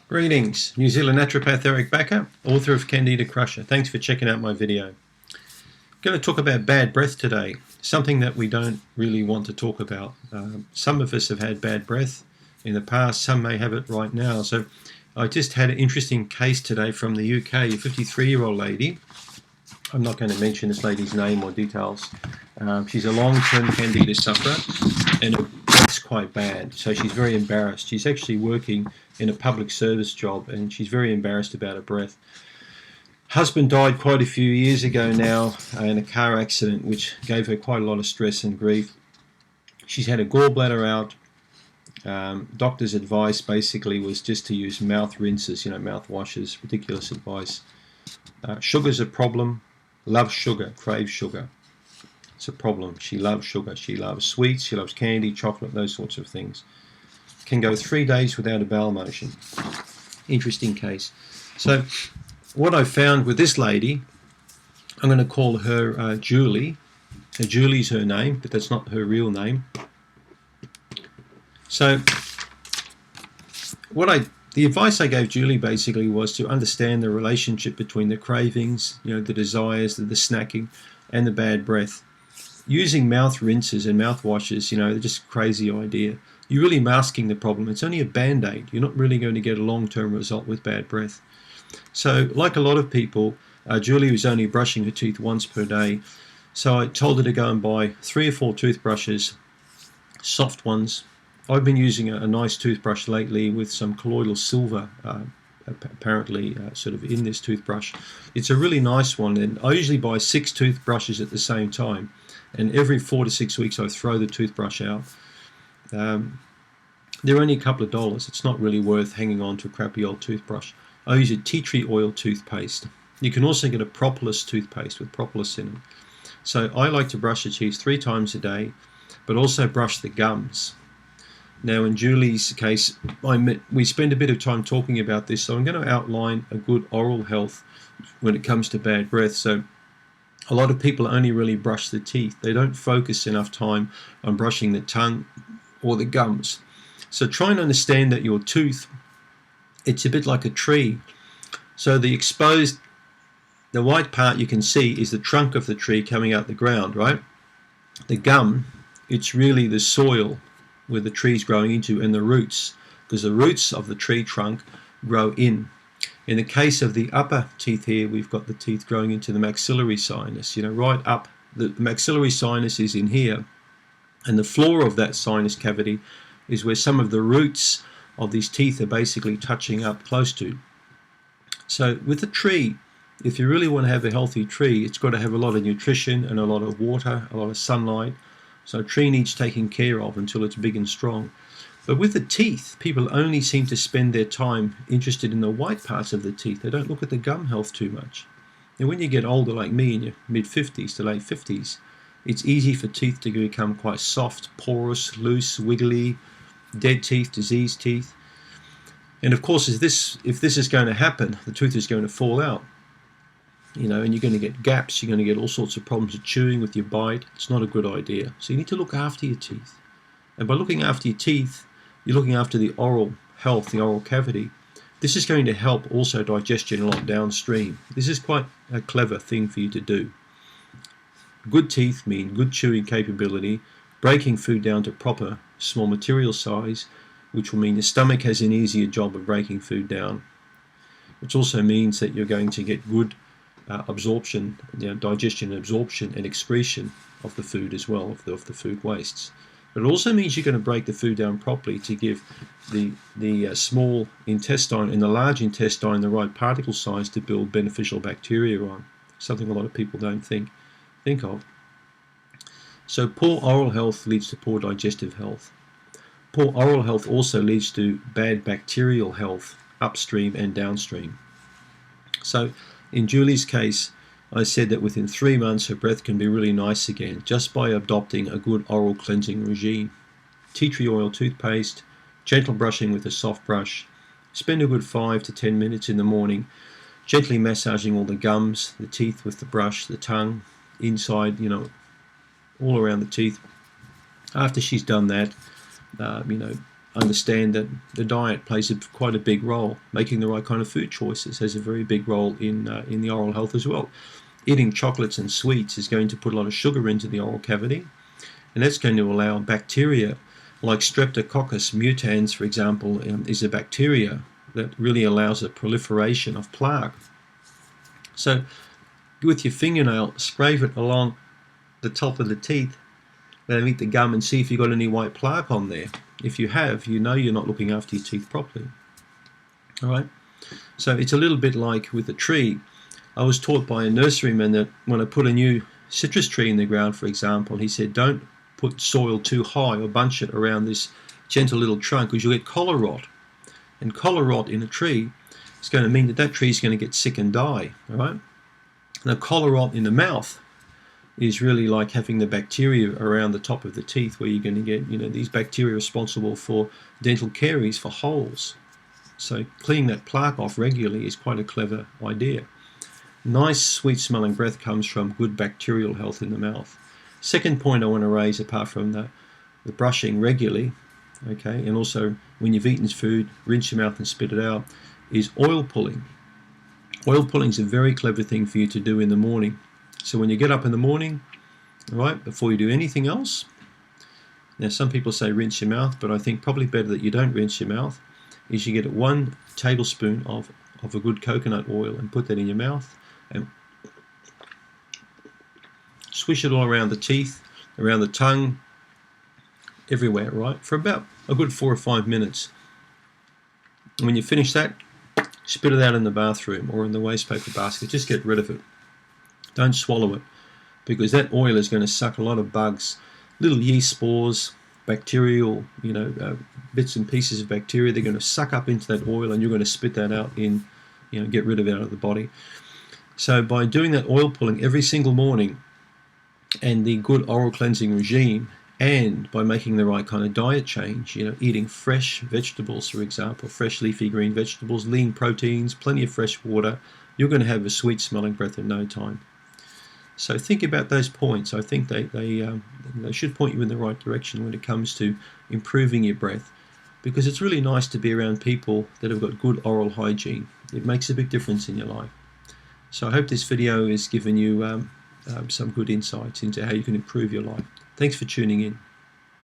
Greetings, New Zealand naturopath Eric Bakker, author of Candida Crusher. Thanks for checking out my video. I'm going to talk about bad breath today, something that we don't really want to talk about. Some of us have had bad breath in the past, some may have it right now. So I just had an interesting case today from the UK, a 53-year-old lady. I'm not going to mention this lady's name or details. She's a long-term Candida sufferer and her breath's quite bad, so she's very embarrassed. She's actually working in a public service job and she's very embarrassed about her breath. Husband died quite a few years ago now in a car accident, which gave her quite a lot of stress and grief. She's had a gallbladder out. Doctor's advice basically was just to use mouth rinses, mouth washes. Ridiculous advice. Sugar's a problem. Loves sugar, craves sugar. It's a problem. She loves sugar. She loves sweets. She loves candy, chocolate, those sorts of things. Can go 3 days without a bowel motion. Interesting case. So what I found with this lady, I'm going to call her Julie. Julie's her name, but that's not her real name. So the advice I gave Julie basically was to understand the relationship between the cravings, the desires, the snacking, and the bad breath. Using mouth rinses and mouth washes, they're just a crazy idea. You're really masking the problem. It's only a band-aid. You're not really going to get a long-term result with bad breath. So, like a lot of people, Julie was only brushing her teeth once per day. So I told her to go and buy 3 or 4 toothbrushes, soft ones. I've been using a nice toothbrush lately with some colloidal silver apparently sort of in this toothbrush. It's a really nice one, and I usually buy 6 toothbrushes at the same time, and every 4 to 6 weeks I throw the toothbrush out. They're only a couple of dollars. It's not really worth hanging on to a crappy old toothbrush. I use a tea tree oil toothpaste. You can also get a propolis toothpaste with propolis in it. So I like to brush the teeth 3 times a day, but also brush the gums. Now in Julie's case, we spend a bit of time talking about this, so I'm going to outline a good oral health when it comes to bad breath. So a lot of people only really brush the teeth. They don't focus enough time on brushing the tongue or the gums. So try and understand that your tooth, it's a bit like a tree. So the white part you can see is the trunk of the tree coming out the ground, right? The gum, it's really the soil where the tree's growing into, and the roots, because the roots of the tree trunk grow in. In the case of the upper teeth here, we've got the teeth growing into the maxillary sinus, right up. The maxillary sinus is in here, and the floor of that sinus cavity is where some of the roots of these teeth are basically touching up close to. So with a tree, if you really want to have a healthy tree, it's got to have a lot of nutrition and a lot of water, a lot of sunlight. So a tree needs taking care of until it's big and strong. But with the teeth, people only seem to spend their time interested in the white parts of the teeth. They don't look at the gum health too much. And when you get older like me, in your mid-50s to late 50s, it's easy for teeth to become quite soft, porous, loose, wiggly, dead teeth, diseased teeth. And of course, if this is going to happen, the tooth is going to fall out. And you're going to get gaps, you're going to get all sorts of problems with chewing, with your bite. It's not a good idea. So you need to look after your teeth. And by looking after your teeth, you're looking after the oral health, the oral cavity. This is going to help also digestion a lot downstream. This is quite a clever thing for you to do. Good teeth mean good chewing capability, breaking food down to proper small material size, which will mean the stomach has an easier job of breaking food down, which also means that you're going to get good absorption, digestion, absorption, and excretion of the food as well, of the food wastes. But it also means you're going to break the food down properly to give the small intestine and the large intestine the right particle size to build beneficial bacteria on. Something a lot of people don't think of. So poor oral health leads to poor digestive health. Poor oral health also leads to bad bacterial health upstream and downstream. So in Julie's case, I said that within 3 months her breath can be really nice again just by adopting a good oral cleansing regime. Tea tree oil toothpaste, gentle brushing with a soft brush, spend a good 5 to 10 minutes in the morning gently massaging all the gums, the teeth with the brush, the tongue, inside, all around the teeth. After she's done that, understand that the diet plays quite a big role. Making the right kind of food choices has a very big role in the oral health as well. Eating chocolates and sweets is going to put a lot of sugar into the oral cavity, and that's going to allow bacteria like Streptococcus mutans, for example, is a bacteria that really allows a proliferation of plaque. So with your fingernail, scrape it along the top of the teeth, then eat the gum and see if you've got any white plaque on there. If you have, you know you're not looking after your teeth properly. All right. So it's a little bit like with a tree. I was taught by a nurseryman that when I put a new citrus tree in the ground, for example, he said, don't put soil too high or bunch it around this gentle little trunk because you'll get collar rot. And collar rot in a tree is going to mean that that tree is going to get sick and die. All right. Now, collar rot in the mouth is really like having the bacteria around the top of the teeth, where you're going to get, these bacteria responsible for dental caries, for holes. So cleaning that plaque off regularly is quite a clever idea. Nice, sweet-smelling breath comes from good bacterial health in the mouth. Second point I want to raise, apart from the brushing regularly, okay, and also when you've eaten food, rinse your mouth and spit it out, is oil pulling. Oil pulling is a very clever thing for you to do in the morning. So when you get up in the morning, right, before you do anything else, now some people say rinse your mouth, but I think probably better that you don't rinse your mouth, is you get 1 tablespoon of a good coconut oil and put that in your mouth and swish it all around the teeth, around the tongue, everywhere, right, for about a good 4 or 5 minutes. And when you finish that, spit it out in the bathroom or in the waste paper basket. Just get rid of it. Don't swallow it, because that oil is going to suck a lot of bugs, little yeast spores, bacterial, bits and pieces of bacteria. They're going to suck up into that oil, and you're going to spit that out in, get rid of it out of the body. So by doing that oil pulling every single morning, and the good oral cleansing regime, and by making the right kind of diet change, eating fresh vegetables, for example, fresh leafy green vegetables, lean proteins, plenty of fresh water, you're going to have a sweet smelling breath in no time. So think about those points. I think they should point you in the right direction when it comes to improving your breath, because it's really nice to be around people that have got good oral hygiene. It makes a big difference in your life. So I hope this video has given you some good insights into how you can improve your life. Thanks for tuning in.